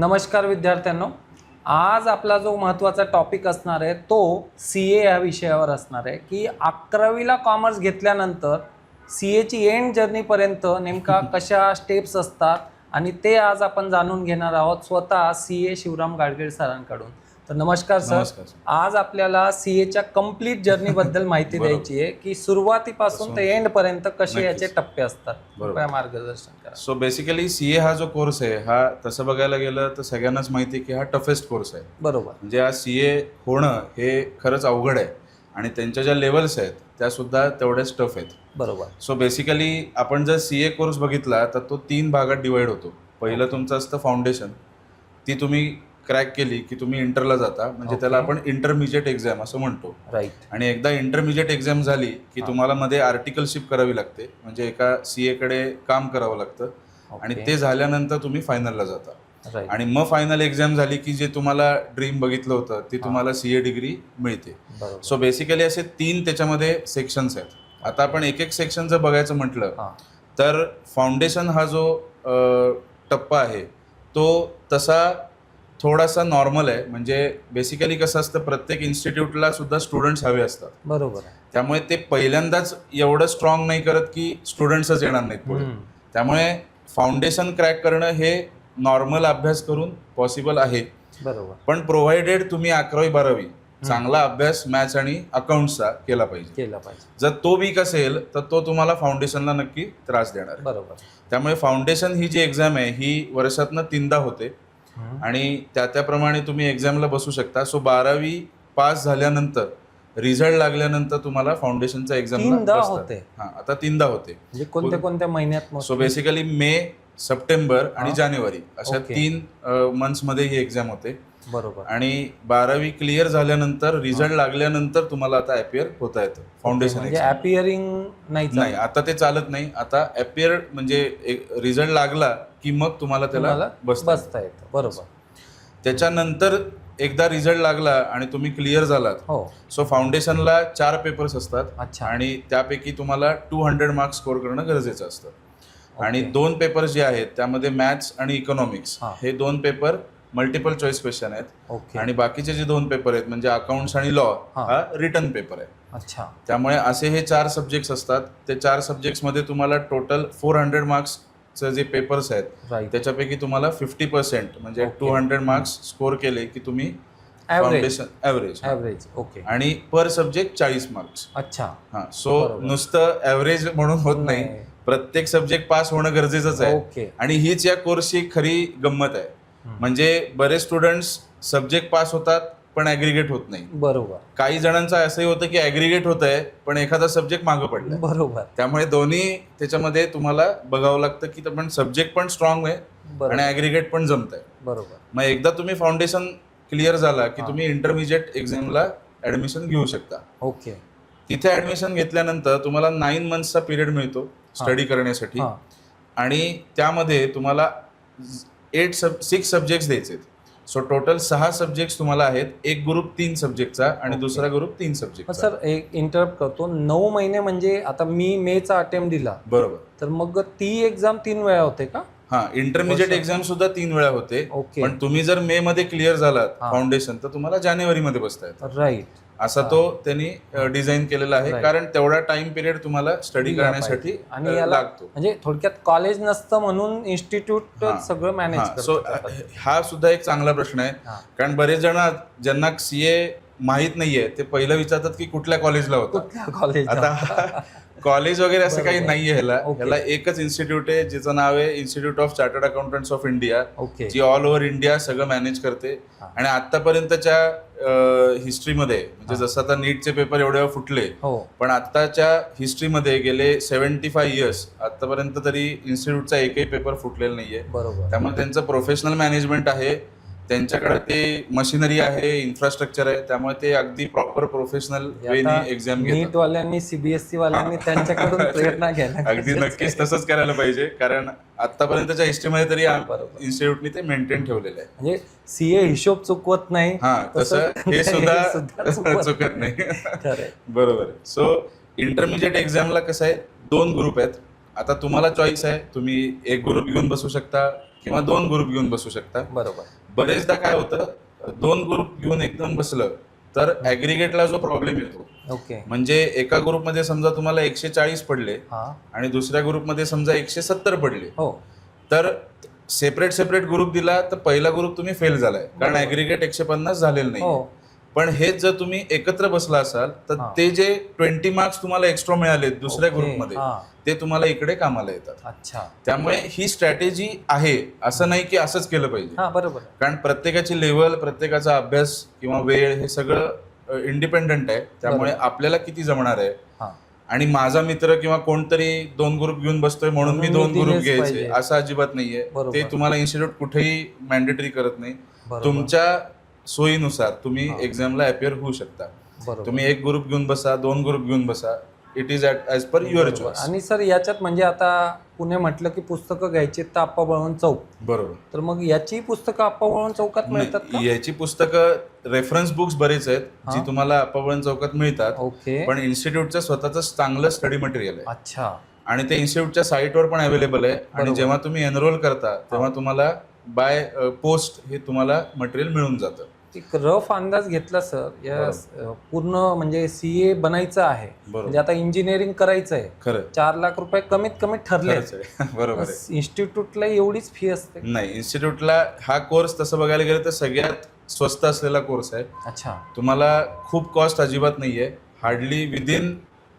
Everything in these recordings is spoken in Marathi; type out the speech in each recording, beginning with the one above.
नमस्कार विद्यार्थ्यांनो, आज आपला जो महत्त्वाचा टॉपिक असणार आहे तो CA या विषयावर असणार आहे की 11वीला कॉमर्स घेतल्यानंतर CAची एंड जर्नीपर्यंत नेमका कशा स्टेप्स असतात आणि ते आज आपण जाणून घेणार आहोत स्वतः CA शिवराम गाडगीळ सरांकडून. तर नमस्कार सर. आज आपल्याला CAच्या कंप्लीट जर्नीबद्दल माहिती द्यायची आहे की सुरुवातीपासून ते एंडपर्यंत कसे याचे टप्पे असतात. कृपया मार्गदर्शन करा. सो बेसिकली CA हा जो कोर्स आहे हा तसं बघायला गेलं तर सगळ्यांनाच माहिती आहे की हा टफेस्ट कोर्स आहे. बरोबर. म्हणजे हा CA होणं हे खरंच अवघड आहे आणि त्यांच्या ज्या लेवल्स आहेत त्या सुद्धा तेवढ्याच टफ आहेत. बरोबर. सो बेसिकली आपण जर CA कोर्स बघितला तर तो 3 भागात डिवाइड होतो. पहिलं तुमचं असतं फाउंडेशन, ती तुम्ही क्रॅक केली की तुम्ही इंटरला जाता, म्हणजे त्याला आपण इंटरमिजिएट एक्झाम असं म्हणतो. राईट. आणि एकदा इंटरमिजिएट एक्झाम झाली की तुम्हाला मध्ये आर्टिकलशिप करावी लागते, म्हणजे एका CA कडे काम करावं लागतं आणि ते झाल्यानंतर तुम्ही फायनलला जाता. आणि मग फायनल एक्झाम झाली की जे तुम्हाला ड्रीम बघितलं होतं ती तुम्हाला CA डिग्री मिळते. सो बेसिकली असे 3 त्याच्यामध्ये सेक्शन्स आहेत. आता आपण एक एक सेक्शन जर बघायचं म्हटलं तर फाउंडेशन हा जो टप्पा आहे तो तसा थोडासा नॉर्मल आहे. म्हणजे बेसिकली कसं असतं, प्रत्येक इन्स्टिट्यूटला सुद्धा स्टुडंट्स हवे असतात. बरोबर. त्यामुळे ते पहिल्यांदाच एवढं स्ट्रॉंग नाही करत की स्टुडंट्सच येणार नाहीत पुढे. त्यामुळे फाउंडेशन क्रॅक करणं हे नॉर्मल अभ्यास करून पॉसिबल आहे. बरोबर. पण प्रोव्हाइडेड तुम्ही 11वी-12वी चांगला अभ्यास मॅथ्स आणि अकाउंट्सचा केला पाहिजे. जर तो वीक असेल तर तो तुम्हाला फाउंडेशनला नक्की त्रास देणार. बरोबर. त्यामुळे फाउंडेशन ही जी एक्झाम आहे ही वर्षातनं 3दा होते आणि त्याप्रमाणे तुम्ही एक्झामला बसू शकता. सो 12वी पास झाल्यानंतर रिझल्ट लागल्यानंतर तुम्हाला फाउंडेशनचा एक्झामला होते. आता 3दा होते. कोणत्या कोणत्या महिन्यात? सो बेसिकली मे, सप्टेंबर आणि जानेवारी अशा 3 मंथ्स मध्ये ही एक्झाम होते. बरोबर. आणि 12वी क्लिअर झाल्यानंतर रिझल्ट लागल्यानंतर तुम्हाला आता अपियर होता येतं फाउंडेशन. म्हणजे अपियरिंग नाही, आता ते चालत नाही. आता अपियर म्हणजे रिझल्ट लागला की मग तुम्हाला त्याला बसता येतं. बरोबर. त्याच्यानंतर एकदा रिझल्ट लागला आणि तुम्ही क्लिअर झालात, सो फाउंडेशनला 4 पेपर्स असतात आणि त्यापैकी तुम्हाला 200 मार्क्स स्कोर करणं गरजेचं असतं. आणि 2 पेपर्स जे आहेत त्यामध्ये मॅथ्स आणि इकॉनॉमिक्स हे 2 पेपर मल्टिपल चॉईस क्वेश्चन आहेत. आणि बाकीचे जे 2 पेपर आहेत म्हणजे अकाउंट्स आणि लॉ हा रिटन पेपर आहे. त्यामुळे असे हे 4 सब्जेक्ट्स असतात. ते 4 सब्जेक्ट्समध्ये तुम्हाला टोटल 400 मार्क्सचे जे पेपर्स आहेत त्याच्यापैकी तुम्हाला 50% म्हणजे 200 मार्क्स स्कोर केले की तुम्ही फाउंडेशन ॲव्हरेज. आणि पर सब्जेक्ट 40 मार्क्स. सो नुसतं ॲव्हरेज म्हणून होत नाही, प्रत्येक सब्जेक्ट पास होणं गरजेचंच आहे. आणि हीच या कोर्सची खरी गंमत आहे. म्हणजे बरेच स्टुडंट्स सब्जेक्ट पास होतात पण ॲग्रिगेट होत नाही. बरोबर. काही जणांचं असंही होतं की ॲग्रिगेट होत आहे पण एखादा सब्जेक्ट मागं पडला. बरोबर. त्यामुळे दोन्ही त्याच्यामध्ये तुम्हाला बघावं लागतं की पण सब्जेक्ट पण स्ट्रॉंग आहे आणि ॲग्रिगेट पण जमत आहे. बरोबर. मग एकदा तुम्ही फाउंडेशन क्लिअर झाला की तुम्ही इंटरमिजिएट एक्झामला ऍडमिशन घेऊ शकता. तिथे ऍडमिशन घेतल्यानंतर तुम्हाला 9 मंथ्सचा पिरियड मिळतो स्टडी करण्यासाठी. आणि त्यामध्ये तुम्हाला 6 सब्जेक्ट्स द्यायचे. सो टोटल 6 सब्जेक्ट्स तुम्हाला आहेत. एक ग्रुप 3 सब्जेक्टचा आणि दुसरा ग्रुप 3 सब्जेक्ट. सर एक इंटरप्ट करतो, 9 महिने म्हणजे आता मी मेचा अटेम्प्ट दिला बरोबर, तर मग ती एक्झाम 3 वेळा होते का? इंटरमिजिएट एक्झाम सुद्धा 3 वेळा होते. पण तुम्ही जर मे मध्ये क्लिअर झालात फाउंडेशन तर तुम्हाला जानेवारीमध्ये बसता येतं. राईट. असा तो त्यांनी डिझाईन केलेला आहे, कारण तेवढा टाइम पिरियड तुम्हाला स्टडी करण्यासाठी लागतो. म्हणजे थोडक्यात कॉलेज नसतं म्हणून इन्स्टिट्यूट सगळं मॅनेज करतं. सो हा सुद्धा एक चांगला प्रश्न आहे, कारण बरेच जण ज्यांना CA माहित नाहीये ते पहिलं विचारतात की कुठल्या कॉलेजला होतं. आता कॉलेज वगैरे असं काही नाहीये. ह्याला एकच इन्स्टिट्यूट आहे जिचं नाव आहे institute of chartered accountants of India, जी ऑल ओव्हर इंडिया सगळं मॅनेज करते. आणि आतापर्यंतच्या हिस्ट्रीमध्ये म्हणजे जसं आता नीटचे पेपर एवढे फुटले, पण आताच्या हिस्ट्रीमध्ये गेले 75 इयर्स आतापर्यंत तरी इन्स्टिट्यूटचा एकही पेपर फुटलेला नाहीये. त्यामुळे त्यांचं प्रोफेशनल मॅनेजमेंट आहे, त्यांच्याकडे ते मशिनरी आहे, इन्फ्रास्ट्रक्चर आहे. त्यामुळे ते अगदी प्रॉपर प्रोफेशनल वेनी एक्झाम घेतात. नीट वाल्यांनी CBSE वाल्यांनी त्यांच्याकडून प्रेरणा घ्यायला अगदी नक्कीच तसंच करायला पाहिजे, कारण आतापर्यंतच्या हिस्ट्रीमध्ये तरी इन्स्टिट्यूटनी ते मेंटेन ठेवलेलं आहे. म्हणजे CA हिशोब चुकवत नाही, तसं हे सुद्धा चुकत नाही. बरोबर. सो इंटरमिजिएट एक्झामला कसं आहे, 2 ग्रुप आहेत. आता तुम्हाला चॉईस आहे, तुम्ही एक ग्रुप घेऊन बसू शकता किंवा 2 ग्रुप घेऊन बसू शकता. बरोबर. बरेचदा काय होतं, 2 ग्रुप घेऊन एकदम बसलं तर ऍग्रिगेटला जो प्रॉब्लेम येतो, ओके, म्हणजे एका ग्रुपमध्ये समजा तुम्हाला 140 पडले आणि दुसऱ्या ग्रुपमध्ये समजा 170 पडले, तर सेपरेट ग्रुप दिला तर पहिला ग्रुप तुम्ही फेल झालाय, कारण ऍग्रिगेट 150 झालेलं नाही. पण हेच जर तुम्ही एकत्र बसला असाल तर ते जे 20 मार्क्स तुम्हाला एक्स्ट्रा मिळाले दुसऱ्या ग्रुपमध्ये, ते तुम्हाला इकडे कामाला येतात. अच्छा. त्यामुळे ही स्ट्रॅटेजी आहे, असं नाही की असंच केलं पाहिजे. बरोबर. कारण प्रत्येकाची लेवल, प्रत्येकाचा अभ्यास किंवा वेळ हे सगळं इंडिपेंडंट आहे. त्यामुळे आपल्याला किती जमणार आहे, आणि माझा मित्र किंवा कोणतरी 2 ग्रुप घेऊन बसतोय म्हणून मी 2 ग्रुप घ्यायचे असं अजिबात नाहीये. ते तुम्हाला इन्स्टिट्यूट कुठेही मॅन्डेटरी करत नाही. तुमच्या सोयीनुसार तुम्ही एक्झामला अपिअर होऊ शकता. तुम्ही 1 ग्रुप घेऊन बसा, 2 ग्रुप घेऊन बसा, it is as per your choice. आणि सर याच्यात म्हणजे आता पुणे म्हटलं की पुस्तकं घ्यायची तर आप्पा बळवंत चौक, बरोबर, तर मग याची पुस्तकं आप्पा बळवंत चौकात मिळतात का? याची पुस्तकं रेफरन्स बुक्स बरेच आहेत जी तुम्हाला आप्पा बळवंत चौकात मिळतात. ओके. पण इन्स्टिट्यूटचं स्वतःचं चांगलं स्टडी मटेरियल आहे. अच्छा. आणि ते इन्स्टिट्यूटच्या साईटवर पण अवेलेबल आहे. आणि जेव्हा तुम्ही एनरोल करता तेव्हा तुम्हाला बाय पोस्ट हे तुम्हाला मटेरियल मिळून जातं. एक रफ अंदाज घेतला सर, या पूर्ण म्हणजे सीए बनायचं आहे, म्हणजे आता इंजिनिअरिंग करायचं आहे, खरं 4 लाख रुपये कमीत कमी ठरले. बरोबर. इन्स्टिट्यूटला एवढीच फी असते? नाही, इन्स्टिट्यूटला हा कोर्स तसं बघायला गेलं तर सगळ्यात स्वस्त असलेला कोर्स आहे. अच्छा. तुम्हाला खूप कॉस्ट अजिबात नाहीये. हार्डली विदिन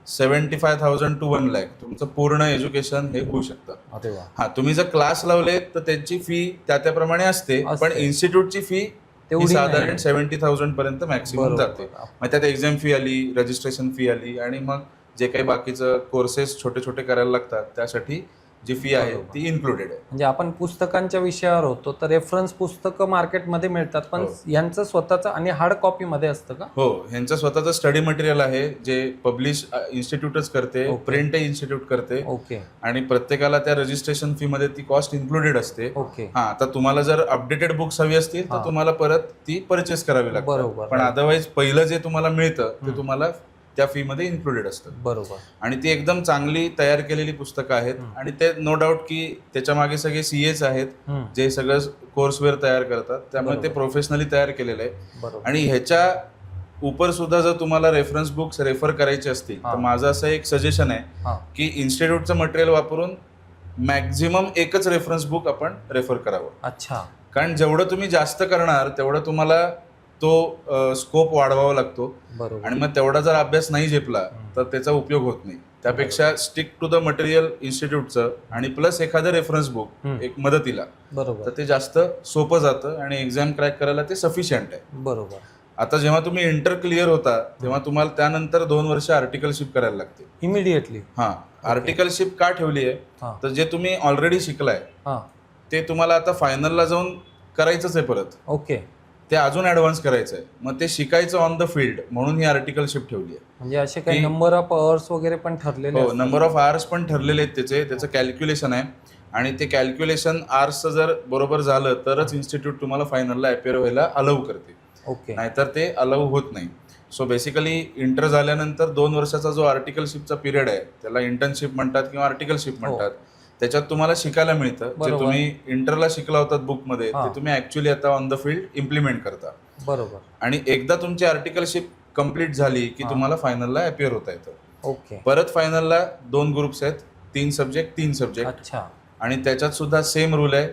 75,000 to 1 लाख तुमचं पूर्ण एज्युकेशन हे होऊ शकतं. हा, तुम्ही जर क्लास लावले तर त्यांची फी त्याप्रमाणे असते, पण इन्स्टिट्यूटची फी साधारण 70,000 पर्यंत मॅक्सिमम जाते. मग त्यात एक्झाम फी आली, रजिस्ट्रेशन फी आली, आणि मग जे काही बाकीचं कोर्सेस छोटे छोटे करायला लागतात त्यासाठी जी फी आहे ती इन्क्लुडेड आहे. म्हणजे आपण पुस्तकांच्या विषयावर होतो तर रेफरन्स पुस्तकं मार्केटमध्ये मिळतात, पण यांचं स्वतःचं आणि हार्ड कॉपी मध्ये असतं का? हो, ह्यांचं स्वतःचं स्टडी मटेरियल आहे जे पब्लिश इन्स्टिट्यूटच करते, प्रिंट इन्स्टिट्यूट करते. ओके. आणि प्रत्येकाला त्या रजिस्ट्रेशन फी मध्ये ती कॉस्ट इन्क्लुडेड असते. ओके. हा, आता तुम्हाला जर अपडेटेड बुक्स हवी असतील तर तुम्हाला परत ती परचेस करावी लागते. बरोबर. पण अदरवाईज पहिलं जे तुम्हाला मिळतं ते तुम्हाला त्या फी मध्ये इन्क्लुडेड असतं. बरोबर. आणि ती एकदम चांगली तयार केलेली पुस्तकं आहेत. आणि ते नो डाऊट की त्याच्या मागे सगळे सीएच आहेत जे सगळं कोर्सवेअर तयार करतात, त्यामुळे ते प्रोफेशनली तयार केलेलं आहे. आणि ह्याच्या उपर सुद्धा जर तुम्हाला रेफरन्स बुक्स रेफर करायचे असतील तर माझं असं एक सजेशन आहे की इन्स्टिट्यूटचं मटेरियल वापरून मॅक्झिमम एकच रेफरन्स बुक आपण रेफर करावं. अच्छा. कारण जेवढं तुम्ही जास्त करणार तेवढं तुम्हाला तो स्कोप वाढवावा लागतो. आणि मग तेवढा जर अभ्यास नाही झेपला तर त्याचा उपयोग होत नाही. त्यापेक्षा स्टिक टू द मटेरियल इन्स्टिट्यूटचं आणि प्लस एखादं रेफरन्स बुक एक मदतीला, तर ते जास्त सोपं जातं आणि एक्झाम क्रॅक करायला ते सफिशियंट आहे. बरोबर. आता जेव्हा तुम्ही इंटर क्लिअर होता तेव्हा तुम्हाला त्यानंतर 2 वर्ष आर्टिकलशिप करायला लागते इमिडिएटली. हा, आर्टिकलशिप का ठेवली आहे तर जे तुम्ही ऑलरेडी शिकलाय ते तुम्हाला आता फायनलला जाऊन करायचंच आहे परत. ओके. ते अजून ऍडव्हान्स करायचं आहे, मग ते शिकायचं ऑन द फील्ड, म्हणून ही आर्टिकलशिप ठेवली आहे. म्हणजे असे काही नंबर ऑफ अवर्स वगैरे पण ठरलेले? हो, नंबर ऑफ आवर्स पण ठरलेले आहेत त्याचं कॅल्क्युलेशन आहे. आणि ते कॅल्क्युलेशन आवर्सचं जर बरोबर झालं तरच इन्स्टिट्यूट तुम्हाला फायनलला अपिअर व्हायला अलाउ करते. ओके. नाहीतर ते अलाउ होत नाही. सो बेसिकली इंटर झाल्यानंतर 2 वर्षाचा जो आर्टिकलशिपचा पिरियड आहे त्याला इंटर्नशिप म्हणतात किंवा आर्टिकलशिप म्हणतात. त्याच्यात तुम्हाला शिकायला मिळतं जे तुम्ही इंटरला शिकला होतात बुकमध्ये ते तुम्ही ऍक्च्युअली आता ऑन द फील्ड इम्प्लिमेंट करता. बरोबर. आणि एकदा तुमची आर्टिकलशिप कंप्लीट झाली की तुम्हाला फायनलला अपिअर होता येतं. ओके. परत फायनलला 2 ग्रुप्स आहेत, 3 सब्जेक्ट. अच्छा. आणि त्याच्यात सुद्धा सेम रूल आहे,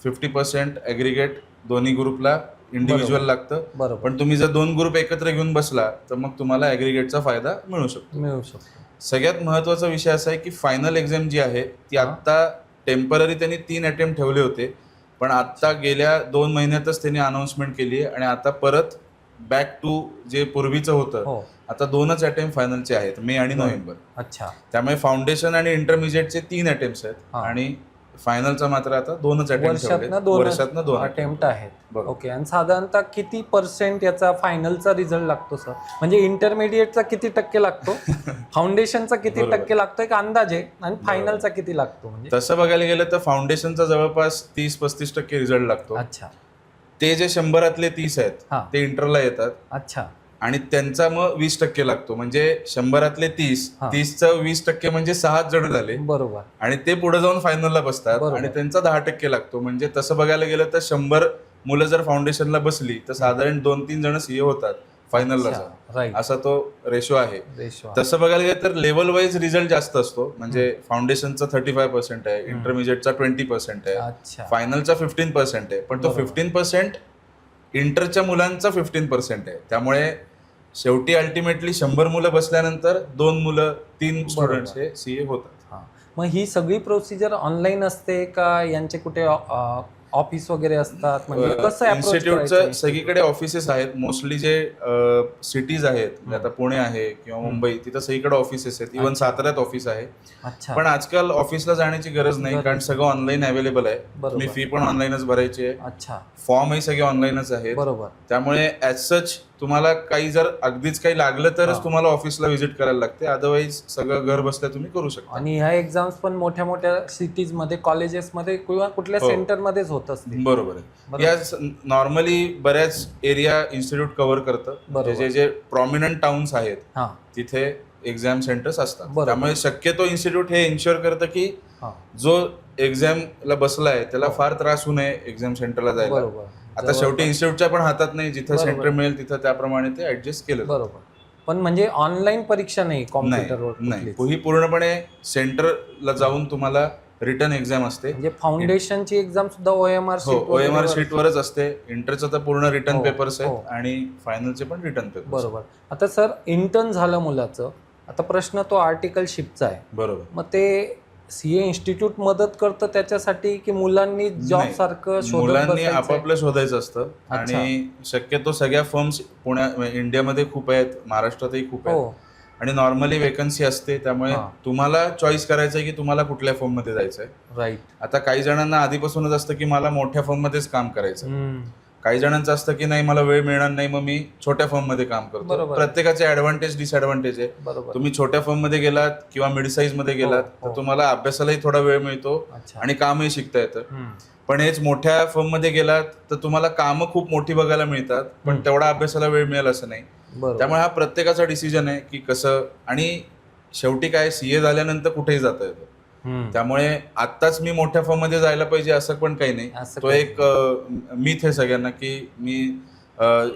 50% ॲग्रिगेट दोन्ही ग्रुपला इंडिव्हिज्युअल लागतं. पण तुम्ही जर 2 ग्रुप एकत्र घेऊन बसला तर मग तुम्हाला ॲग्रिगेटचा फायदा मिळू शकतो. सगळ्यात महत्त्वाचा विषय असा आहे की फायनल एक्झाम जी आहे ती आत्ता टेम्पररी त्यांनी 3 अटेम्प्ट ठेवले होते, पण आत्ता गेल्या 2 महिन्यातच त्यांनी अनाऊन्समेंट केली आहे. आणि आता परत बॅक टू जे पूर्वीचं होतं, आता 2च अटेम्प्ट फायनलचे आहेत, मे आणि नोव्हेंबर. अच्छा. त्यामुळे फाउंडेशन आणि इंटरमिजिएटचे 3 अटेम्प्ट आहेत आणि फायनलचा मात्र आता 2च वर्षातनं 2 अटेम्प्ट आहेत. ओके. आणि साधारणतः किती % याचा फायनलचा रिझल्ट लागतो सर? म्हणजे इंटरमिडिएटचा किती टक्के लागतो, फाउंडेशनचा किती टक्के लागतो एक अंदाजे, आणि फायनलचा किती लागतो? म्हणजे तसं बघायला गेलं तर फाउंडेशनचा जवळपास 30-35% रिझल्ट लागतो. अच्छा. ते जे 100 30 आहेत ते इंटरला येतात. अच्छा. आणि त्यांचा मग 20% लागतो, म्हणजे 100 30, 30चं 20% म्हणजे 6 जण झाले. बरोबर. आणि ते पुढे जाऊन फायनलला बसतात आणि त्यांचा 10% लागतो. म्हणजे तसं बघायला गेलं तर 100 मुलं जर फाउंडेशनला बसली तर साधारण 2-3 जण सीए होतात फायनलला जाऊन, असा तो रेशो आहे. तसं बघायला गेलं तर लेवल वाईज रिझल्ट जास्त असतो. म्हणजे फाउंडेशनचा 35% आहे, इंटरमिजिएटचा 20% आहे, फायनलचा 15% आहे. पण तो 15% इंटरच्या मुलांचा 15% आहे. त्यामुळे शेवटी अल्टिमेटली 100 मुलं बसल्यानंतर 2 मुलं 3 स्टुडंट्स हे सीए होतात. मग ही सगळी प्रोसिजर ऑनलाईन असते का यांचे कुठे ऑफिस वगैरे असतात? म्हणजे कसं इन्स्टिट्यूटचं सगळीकडे ऑफिसेस आहेत. मोस्टली जे सिटीज आहेत, आता पुणे आहे किंवा मुंबई, तिथं सगळीकडे ऑफिसेस आहेत. इव्हन साताऱ्यात ऑफिस आहे. पण आजकाल ऑफिसला जाण्याची गरज नाही, कारण सगळं ऑनलाईन अवेलेबल आहे. तुम्ही फी पण ऑनलाईनच भरायची आहे, फॉर्मही सगळे ऑनलाईनच आहेत. त्यामुळे ऍज सच तुम्हाला काही जर अगदीच काही लागलं तरच तुम्हाला ऑफिसला व्हिजिट करायला लागते, अदरवाईज सगळं घर बसल्या तुम्ही करू शकता. आणि ह्या एक्झाम्स पण मोठ्या मोठ्या सिटीज मध्ये, कॉलेजेस मध्ये किंवा कुठल्या सेंटर मध्येच होत असते. बरोबर आहे. या नॉर्मली बऱ्याच एरिया इन्स्टिट्यूट कव्हर करतं. जे प्रॉमिनंट टाउन्स आहेत तिथे एक्झाम सेंटर्स असतात. त्यामुळे शक्यतो इन्स्टिट्यूट हे इन्शुअर करतं की जो एक्झामला बसलाय त्याला फार त्रास होऊ नये एक्झाम सेंटरला जायला. आता शेवटी इन्स्टिट्यूटच्या पण हातात नाही, जिथं सेंटर मिळेल तिथं त्याप्रमाणे ते ऍडजस्ट केलं. बरोबर. पण म्हणजे ऑनलाईन परीक्षा नाही कॉम्प्युटरवर? नाही, ही पूर्णपणे सेंटरला जाऊन तुम्हाला रिटर्न एक्झाम असते. म्हणजे फाउंडेशनची एक्झाम सुद्धा ओएमआर शीटवरच असते. इंटरचं तर पूर्ण रिटर्न पेपर्स आहेत आणि फायनलचे पण रिटर्न पेपर्स. बरोबर. आता सर इंटर्न झालं मुलाचं, आता प्रश्न तो आर्टिकलशिपचा आहे. बरोबर. मग ते सीए इन्स्टिट्यूट मदत करतं त्याच्यासाठी की मुलांनी जॉब सारखं मुलांनी आपापलं शोधायचं असतं? आणि शक्यतो सगळ्या फर्म्स इंडियामध्ये खूप आहेत, महाराष्ट्रातही खूप आहेत, आणि नॉर्मली वेकन्सी असते. त्यामुळे तुम्हाला चॉईस करायचं आहे की तुम्हाला कुठल्या फर्म मध्ये जायचंय. राईट. आता काही जणांना आधीपासूनच असतं की मला मोठ्या फर्म मध्येच काम करायचं, काही जणांचं असतं की नाही मला वेळ मिळणार नाही, मग मी छोट्या फर्म मध्ये काम करतो. प्रत्येकाचे ऍडव्हान्टेज डिसएडव्हान्टेज आहे. तुम्ही छोट्या फर्म मध्ये गेलात किंवा मिड साईज मध्ये गेलात तर तुम्हाला अभ्यासालाही थोडा वेळ मिळतो आणि कामही शिकता येतं. पण हेच मोठ्या फर्म मध्ये गेलात तर तुम्हाला कामं खूप मोठी बघायला मिळतात, पण तेवढा अभ्यासाला वेळ मिळेल असं नाही. त्यामुळे हा प्रत्येकाचा डिसिजन आहे की कसं. आणि शेवटी काय, सीए झाल्यानंतर कुठेही जाता येतं. त्यामुळे आत्ताच मी मोठ्या फर्म मध्ये जायला पाहिजे असं पण काही नाही. तो एक मिथ आहे सगळ्यांना की मी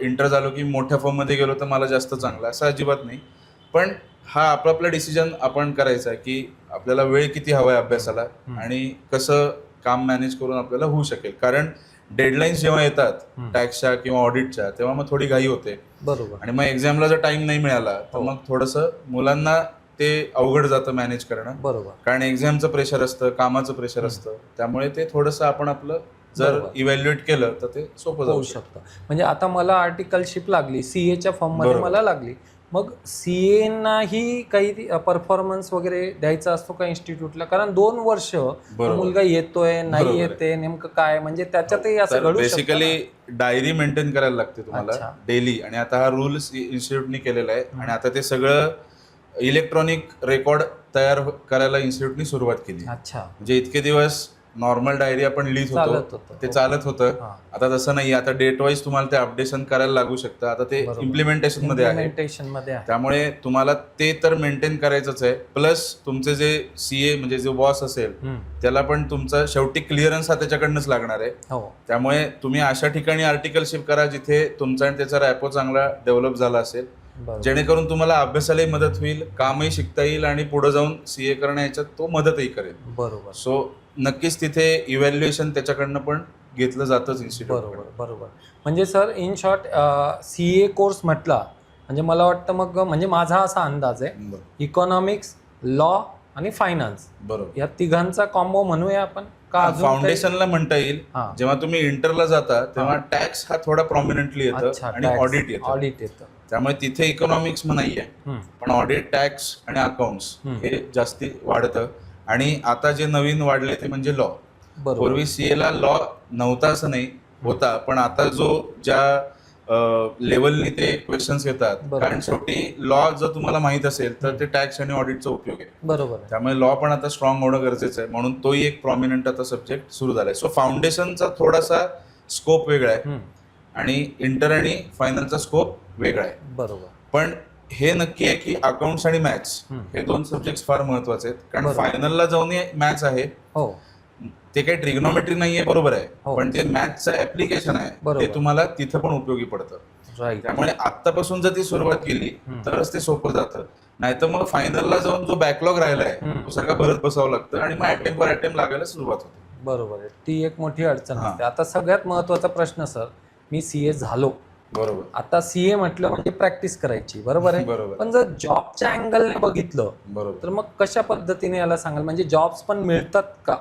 इंटर झालो की मोठ्या फर्म मध्ये गेलो तर मला जास्त चांगलं, असं अजिबात नाही. पण हा आपला डिसिजन आपण करायचा आहे की आपल्याला वेळ किती हवा आहे अभ्यासाला आणि कसं काम मॅनेज करून आपल्याला होऊ शकेल. कारण डेडलाईन्स जेव्हा येतात टॅक्सच्या किंवा ऑडिटच्या, तेव्हा मग थोडी घाई होते. बरोबर. आणि मग एक्झामला जर टाइम नाही मिळाला तर मग थोडंसं मुलांना ते अवघड जातं मॅनेज करणं. बरोबर. कारण एक्झामचं प्रेशर असतं, कामाचं प्रेशर असतं, त्यामुळे ते थोडंसं आपण आपलं जर इव्हॅल्युएट केलं तर ते सोपं जाऊ शकतं. म्हणजे आता मला आर्टिकलशिप लागली, सीएच्या फॉर्म मध्ये मला लागली, मग सीएनाही काही परफॉर्मन्स वगैरे द्यायचा असतो का इन्स्टिट्यूटला? कारण 2 वर्ष मुलगा येतोय नाही येते, नेमकं काय, म्हणजे त्याच्यातही असं घडू शकतं. बेसिकली डायरी मेंटेन करायला लागते तुम्हाला डेली. आणि आता हा रूल इन्स्टिट्यूटने केलेला आहे आणि आता ते सगळं इलेक्ट्रॉनिक रेकॉर्ड तयार करायला इन्स्टिट्यूटने सुरुवात केली. म्हणजे इतके दिवस नॉर्मल डायरी आपण लिहित होतो, ते चालत होतं. आता तसं नाही, आता डेट वाईज तुम्हाला ते अपडेशन करायला लागू शकतं. आता ते इम्प्लिमेंटेशन मध्ये आहे, त्यामुळे तुम्हाला ते तर मेंटेन करायचंच आहे. प्लस तुमचे जे सीए म्हणजे जो बॉस असेल त्याला पण तुमचा शेवटी क्लिअरन्स हा त्याच्याकडनंच लागणार आहे. त्यामुळे तुम्ही अशा ठिकाणी आर्टिकलशिप करा जिथे तुमचा आणि त्याचा रॅपो चांगला डेव्हलप झाला असेल, जेणेकरून तुम्हाला अभ्यासालाही मदत होईल, कामही शिकता येईल आणि पुढे जाऊन सीए करण्या याच्यात तो मदतही करेल. बरोबर. सो नक्कीच तिथे इव्हॅल्युएशन त्याच्याकडनं पण घेतलं जातंच इन्स्टिट्यूट. बरोबर. म्हणजे sir in short CA course म्हटला म्हणजे मला वाटतं मग, म्हणजे माझा असा अंदाज आहे, इकॉनॉमिक्स, लॉ आणि फायनान्स, बरोबर, या तिघांचा कॉम्बो म्हणूया आपण का? फाउंडेशनला म्हणता येईल. जेव्हा तुम्ही इंटरला जाता तेव्हा टॅक्स हा थोडा प्रॉमिनंटली येतं आणि ऑडिट येतं. त्यामुळे तिथे इकॉनॉमिक्स नाहीये, पण ऑडिट, टॅक्स आणि अकाउंट्स हे जास्ती वाढतं. आणि आता जे नवीन वाढले ते म्हणजे लॉ. पूर्वी सीएला लॉ नव्हता असं नाही, होता, पण आता जो ज्या लेवलनी ते क्वेश्चन्स येतात, कारण शेवटी लॉ जर तुम्हाला माहित असेल तर ते टॅक्स आणि ऑडिटचा उपयोग आहे. बरोबर. त्यामुळे लॉ पण आता स्ट्रॉंग होणं गरजेचं आहे, म्हणून तोही एक प्रॉमिनंट आता सब्जेक्ट सुरू झालाय. सो फाउंडेशनचा थोडासा स्कोप वेगळा आहे आणि इंटर आणि फायनलचा स्कोप वेगळा आहे. बरोबर. पण हे नक्की आहे की अकाउंट्स आणि मॅथ्स हे 2 सब्जेक्ट फार महत्वाचे आहेत, कारण फायनलला जाऊन मॅथ्स आहे. हो, ते काही ट्रिग्नोमेट्री नाहीये, बरोबर आहे, हो. पण ते मॅथ्सचं ऍप्लिकेशन आहे, बरोबर. ते तुम्हाला तिथं पण उपयोगी पडतं. राईट. त्यामुळे आत्तापासून जर ती सुरुवात केली तरच ते सोपं जातं. नाहीतर मग फायनलला जाऊन जो बॅकलॉग राहिलाय तो सगळा भरत बसावं लागतं आणि मग अटेम्प्ट वर अटेम्प्ट लागायला सुरुवात होते. बरोबर आहे, ती एक मोठी अडचण असते. आता सगळ्यात महत्वाचा प्रश्न सर, मी सीए झालो, बरोबर. आता सीए म्हटलं म्हणजे प्रॅक्टिस करायची, बरोबर आहे. बरोबर. पण जर जॉबच्या अँगलने बघितलं बरोबर. तर मग कशा पद्धतीने याला सांगाल, म्हणजे जॉब्स पण मिळतात का,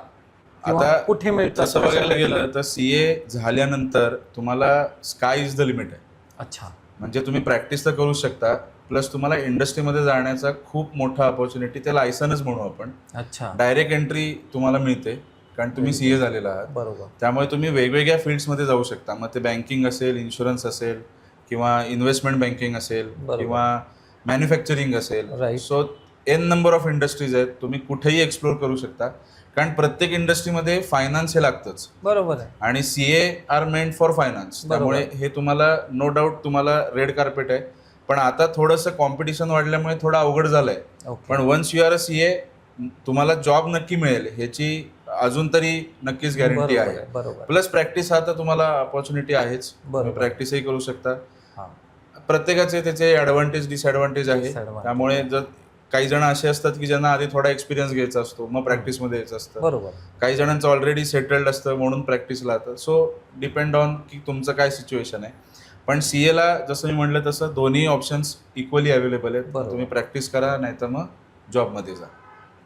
किंवा आता कुठे मिळतात? तसं बघायला गेलं तर सीए झाल्यानंतर तुम्हाला स्काय इज द लिमिट आहे. अच्छा. म्हणजे तुम्ही प्रॅक्टिस तर करू शकता, प्लस तुम्हाला इंडस्ट्रीमध्ये जाण्याचा खूप मोठा ऑपॉर्च्युनिटी, ते लायसन्स म्हणू आपण. अच्छा. डायरेक्ट एंट्री तुम्हाला मिळते, कारण तुम्ही सीए झालेला आहात. बरोबर. त्यामुळे तुम्ही वेगवेगळ्या फील्ड्समध्ये जाऊ शकता. मग ते बँकिंग असेल, इन्शुरन्स असेल, किंवा इन्व्हेस्टमेंट बँकिंग असेल, किंवा मॅन्युफॅक्चरिंग असेल. Right. So an number of industries आहेत, तुम्ही कुठेही एक्सप्लोर करू शकता, कारण प्रत्येक इंडस्ट्रीमध्ये फायनान्स हे लागतंच. बरोबर आहे. आणि CA are meant for finance. त्यामुळे हे तुम्हाला नो डाऊट तुम्हाला रेड कार्पेट आहे. पण आता थोडंसं कॉम्पिटिशन वाढल्यामुळे थोडं अवघड झालंय. पण once you are a CA, तुम्हाला जॉब नक्की मिळेल ह्याची अजून तरी नक्कीच गॅरंटी आहे. बरोबर. प्लस प्रॅक्टिस हा तर तुम्हाला ऑपॉर्च्युनिटी आहेच, प्रॅक्टिसही करू शकता. प्रत्येकाचे त्याचे ऍडव्हान्टेज डिसएडव्हान्टेज आहे. त्यामुळे जर काही जण असे असतात की ज्यांना आधी थोडा एक्सपिरियन्स घ्यायचा असतो, मग प्रॅक्टिसमध्ये यायचं असतं. बरोबर. काही जणांचं ऑलरेडी सेटल्ड असतं म्हणून प्रॅक्टिसला येतं. सो डिपेंड ऑन की तुमचं काय सिच्युएशन आहे. पण सीएला जसं मी म्हटलं तसं दोन्ही ऑप्शन्स इक्वली अवेलेबल आहेत. तुम्ही प्रॅक्टिस करा, नाहीतर मग जॉबमध्ये जा.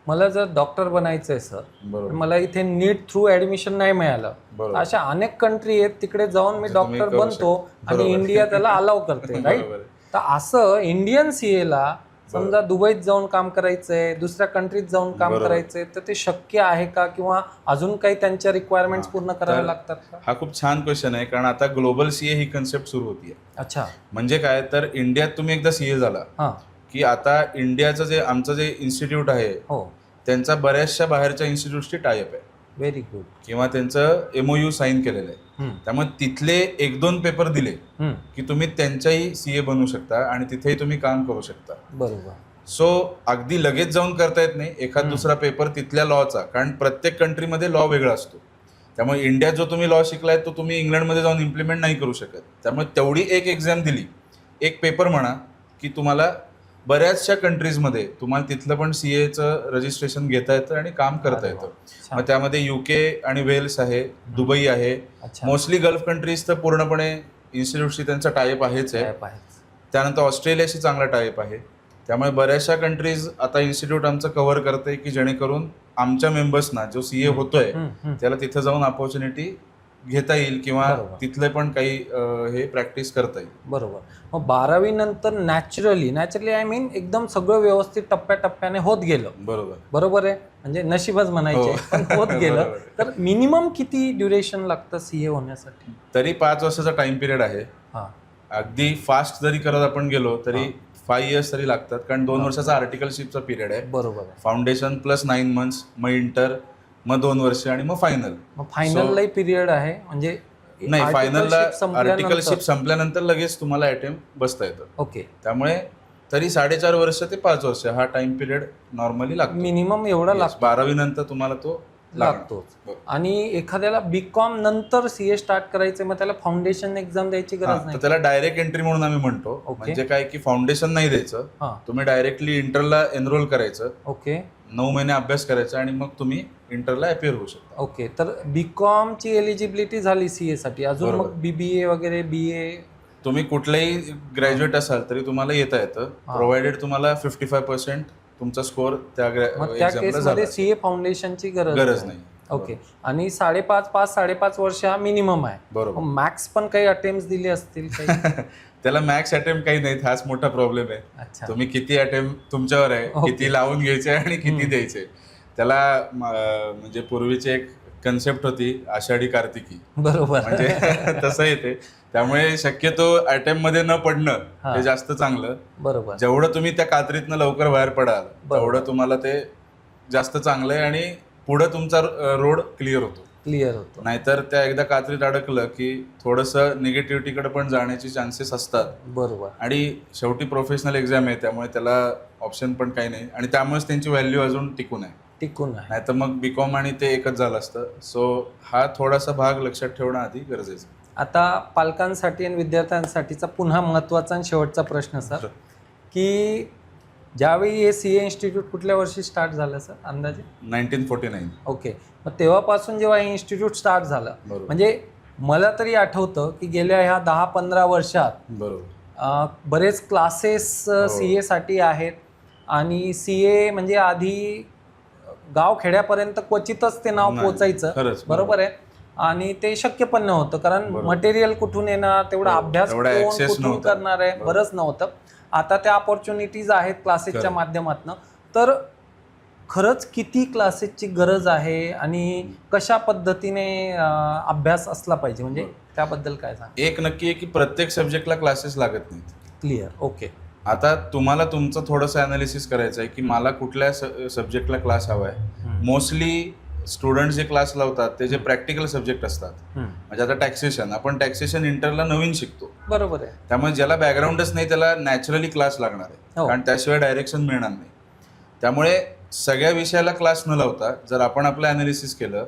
मला जर डॉक्टर बनायचंय सर, मला इथे नीट थ्रू ऍडमिशन नाही मिळालं, अशा अनेक कंट्री आहेत, तिकडे जाऊन मी डॉक्टर बनतो आणि इंडिया त्याला अलाव करते, राईट. तर असं इंडियन सीएला समजा दुबईत जाऊन काम करायचंय, दुसऱ्या कंट्रीत जाऊन काम करायचंय, तर ते शक्य आहे का, किंवा अजून काही त्यांच्या रिक्वायरमेंट्स पूर्ण कराव्या लागतात का? हा खूप छान क्वेश्चन आहे, कारण आता ग्लोबल सीए ही कन्सेप्ट सुरू होतीये. अच्छा. म्हणजे काय, तर इंडियात तुम्ही एकदा सीए झाला की आता इंडियाचं जे आमचं जे इन्स्टिट्यूट आहे, त्यांचा बऱ्याचशा बाहेरच्या इन्स्टिट्यूटची टायअप आहे. Very good. किंवा त्यांचं एमओयू साईन केलेलं आहे. त्यामुळे तिथले 1-2 पेपर दिले की तुम्ही त्यांच्याही सीए बनू शकता आणि तिथेही तुम्ही काम करू शकता. बरोबर. सो अगदी लगेच जाऊन करता येत नाही एखाद दुसरा पेपर तिथल्या लॉचा, कारण प्रत्येक कंट्रीमध्ये लॉ वेगळा असतो. त्यामुळे इंडियात जो तुम्ही लॉ शिकलाय तो तुम्ही इंग्लंडमध्ये जाऊन इम्प्लिमेंट नाही करू शकत. त्यामुळे तेवढी एक एक्झाम दिली, एक पेपर म्हणा, की तुम्हाला बऱ्याचशा कंट्रीजमध्ये तुम्हाला तिथलं पण सीएचं रजिस्ट्रेशन घेता येतं आणि काम करता येतं. मग त्यामध्ये युके आणि वेल्स आहे, दुबई आहे, मोस्टली गल्फ कंट्रीज तर पूर्णपणे इन्स्टिट्यूटशी त्यांचा टायअप आहेच आहे. त्यानंतर ऑस्ट्रेलियाशी चांगला टायअप आहे. त्यामुळे बऱ्याचशा कंट्रीज आता इन्स्टिट्यूट आमचं कव्हर करते की जेणेकरून आमच्या मेंबर्सना जो सीए होतोय त्याला तिथं जाऊन अपॉर्च्युनिटी घेता येईल, किंवा तिथले पण काही हे प्रॅक्टिस करता येईल. बरोबर. मग 12वी नंतर नॅचरली आय मीन एकदम सगळं व्यवस्थित टप्प्याटप्प्याने होत गेलं. बरोबर आहे, म्हणजे नशीबच म्हणायचे, पण होत गेलं. तर मिनिमम किती ड्युरेशन लागतं सीए होण्यासाठी? तरी 5 वर्षाचा टाइम पिरियड आहे. अगदी फास्ट जरी करत आपण गेलो तरी 5 इयर्स तरी लागतात, कारण 2 वर्षाचा आर्टिकलशिपचा पिरियड आहे. बरोबर. फाउंडेशन प्लस 9 मंथ्स, मग इंटर, मग 2 वर्ष, आणि मग फायनल. फायनललाही पिरियड आहे, म्हणजे नाही, फायनलला आर्टिकलशिप संपल्यानंतर लगेच तुम्हाला अटेम्प्ट बसता येतं. ओके. त्यामुळे तरी 4.5 वर्ष ते 5 वर्ष हा टाइम पिरियड नॉर्मली लागतो. मिनिमम एवढा लागतो. 12वी नंतर तुम्हाला तो लागतोच. आणि एखाद्याला बीकॉम नंतर सीए स्टार्ट करायचं, मग त्याला फाउंडेशन एक्झाम द्यायची गरज नाही? त्याला डायरेक्ट एंट्री म्हणून आम्ही म्हणतो. म्हणजे काय की फाउंडेशन नाही द्यायचं, तुम्ही डायरेक्टली इंटरला एनरोल करायचं. ओके. 9 महिने अभ्यास करायचा आणि मग तुम्ही इंटरला अपियर होऊ शकता. ओके. तर बीकॉम ची एलिजिबिलिटी झाली सीए साठी, अजून मग बीबीए वगैरे, बीए, तुम्ही कुठलेही ग्रॅज्युएट असाल तरी तुम्हाला येता येतं, प्रोव्हाइडेड तुम्हाला 55% तुमचा स्कोअर त्या केसमध्ये सीए फाउंडेशनची गरज नाही. ओके. आणि 5.5 वर्ष हा मिनिमम आहे. बरोबर. मॅक्स पण काही अटेम्प्ट दिले असतील काही? त्याला मॅक्स अटेम्प्ट काही नाही, हाच मोठा प्रॉब्लेम आहे. तुम्ही किती अटेम्प्ट तुमच्यावर आहे, किती लावून घ्यायचे आणि किती द्यायचे. त्याला म्हणजे पूर्वीची एक कन्सेप्ट होती, आषाढी कार्तिकी. बरोबर. म्हणजे तसं येते. त्यामुळे शक्यतो अटेम्प्ट मध्ये न पडणं हे जास्त चांगलं. बरोबर. जेवढं तुम्ही त्या कात्रीतनं लवकर बाहेर पडाल तेवढं तुम्हाला ते जास्त चांगलं आहे आणि पुढे तुमचा रोड क्लिअर होतो. क्लिअर होतो. नाहीतर त्या एकदा कात्रीत अडकलं की थोडंसं निगेटिव्हिटीकडे पण जाण्याचे चान्सेस असतात. बरोबर. आणि शेवटी प्रोफेशनल एक्झाम आहे त्यामुळे त्याला ऑप्शन पण काही नाही आणि त्यामुळेच त्यांची व्हॅल्यू अजून टिकून आहे. नाही तर मग बीकॉम आणि ते एकच झालं असतं. सो हा थोडासा भाग लक्षात ठेवणं आधी गरजेचं. आता पालकांसाठी आणि विद्यार्थ्यांसाठीचा पुन्हा महत्त्वाचा आणि शेवटचा प्रश्न सर, की ज्यावेळी हे CA इन्स्टिट्यूट कुठल्या वर्षी स्टार्ट झालं सर अंदाजे? 1949. ओके. मग तेव्हापासून जेव्हा हे इन्स्टिट्यूट स्टार्ट झालं, म्हणजे मला तरी आठवतं की गेल्या ह्या 10-15 वर्षात बरेच क्लासेस CA साठी आहेत आणि CA म्हणजे आधी गावखेड्यापर्यंत क्वचितच ते नाव पोचायचं. बरोबर आहे. आणि ते शक्य पण नव्हतं कारण मटेरियल कुठून येणार, तेवढा अभ्यास कुठून करणार आहे, बरंच नव्हतं. आता त्या ऑपॉर्च्युनिटीज आहेत क्लासेसच्या माध्यमातून. तर खरंच किती क्लासेसची गरज आहे आणि कशा पद्धतीने अभ्यास असला पाहिजे, म्हणजे त्याबद्दल काय सांग? एक नक्की आहे की प्रत्येक सब्जेक्टला क्लासेस लागत नाहीत. क्लिअर. ओके. आता तुम्हाला तुमचं थोडंसं अनालिसिस करायचं आहे की मला कुठल्या सब्जेक्टला क्लास हवा आहे. मोस्टली स्टुडंट जे क्लास लावतात ते जे प्रॅक्टिकल सब्जेक्ट असतात, म्हणजे आता टॅक्सेशन, आपण टॅक्सेशन इंटरला नवीन शिकतो. बरोबर आहे. त्यामुळे ज्याला बॅकग्राऊंडच नाही त्याला नॅचरली क्लास लागणार आहे, कारण त्याशिवाय डायरेक्शन मिळणार नाही. त्यामुळे सगळ्या विषयाला क्लास न लावता जर आपण आपलं अनालिसिस केलं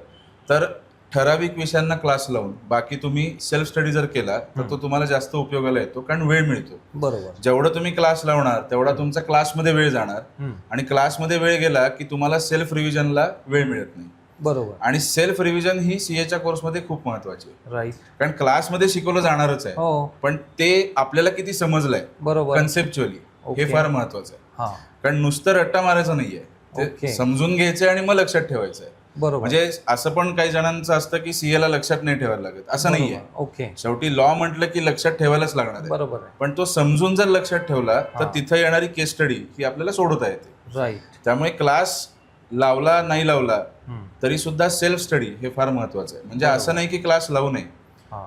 तर ठराविक विषयांना क्लास लावून बाकी तुम्ही सेल्फ स्टडी जर केला तर तो तुम्हाला जास्त उपयोगाला येतो, कारण वेळ मिळतो. बरोबर. जेवढं तुम्ही क्लास लावणार तेवढा तुमचा क्लासमध्ये वेळ जाणार आणि क्लासमध्ये वेळ गेला की तुम्हाला सेल्फ रिव्हिजनला वेळ मिळत नाही. बरोबर. आणि सेल्फ रिव्हिजन ही CAच्या कोर्समध्ये खूप महत्वाची आहे. राईट. कारण क्लासमध्ये शिकवलं जाणारच आहे, पण ते आपल्याला किती समजलंय, बरोबर, कन्सेप्च्युअली, हे फार महत्वाचं आहे. कारण नुसतं रट्टा मारायचं नाहीये, ते समजून घ्यायचंय आणि मग लक्षात ठेवायचंय. बरोबर. म्हणजे असं पण काही जणांचं असतं की CAला लक्षात नाही ठेवायला लागत, असं नाहीये. ओके. शेवटी लॉ म्हटलं की लक्षात ठेवायलाच लागणार आहे. बरोबर. पण तो समजून जर लक्षात ठेवला तर तिथं येणारी केस स्टडी ही आपल्याला सोडवता येते. राईट. त्यामुळे क्लास लावला नाही लावला तरी सुद्धा सेल्फ स्टडी हे फार महत्वाचं आहे. म्हणजे असं नाही की क्लास लावू नये,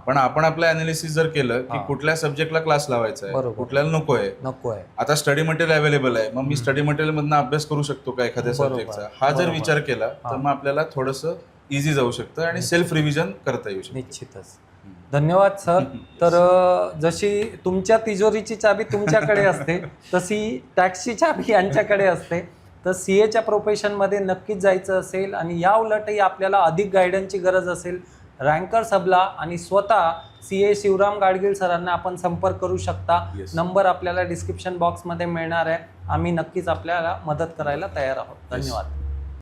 पण आपण आपलं अनालिसिस जर केलं की कुठल्या सब्जेक्टला क्लास लावायचा आहे, कुठल्याला नको आहे. आता स्टडी मटेरियल अवेलेबल आहे, मग मी स्टडी मटेरियल मधनं अभ्यास करू शकतो का एखाद्या सब्जेक्टचा, हा जर विचार केला तर मग आपल्याला थोडंसं इझी जाऊ शकतं आणि सेल्फ रिव्हिजन करता येऊ शकतं. निश्चितच. धन्यवाद सर. तर जशी तुमच्या तिजोरीची चाबी तुमच्याकडे असते तशी टॅक्सची चाबी यांच्याकडे असते. तर CAच्या प्रोफेशनमध्ये नक्कीच जायचं असेल आणि या उलटही आपल्याला अधिक गायडन्सची गरज असेल, रँकर्स हबला आणि स्वतः CA शिवराम गाडगीळ सरांना आपण संपर्क करू शकता. नंबर आपल्याला डिस्क्रिप्शन बॉक्समध्ये मिळणार आहे. आम्ही नक्कीच आपल्याला मदत करायला तयार आहोत. धन्यवाद.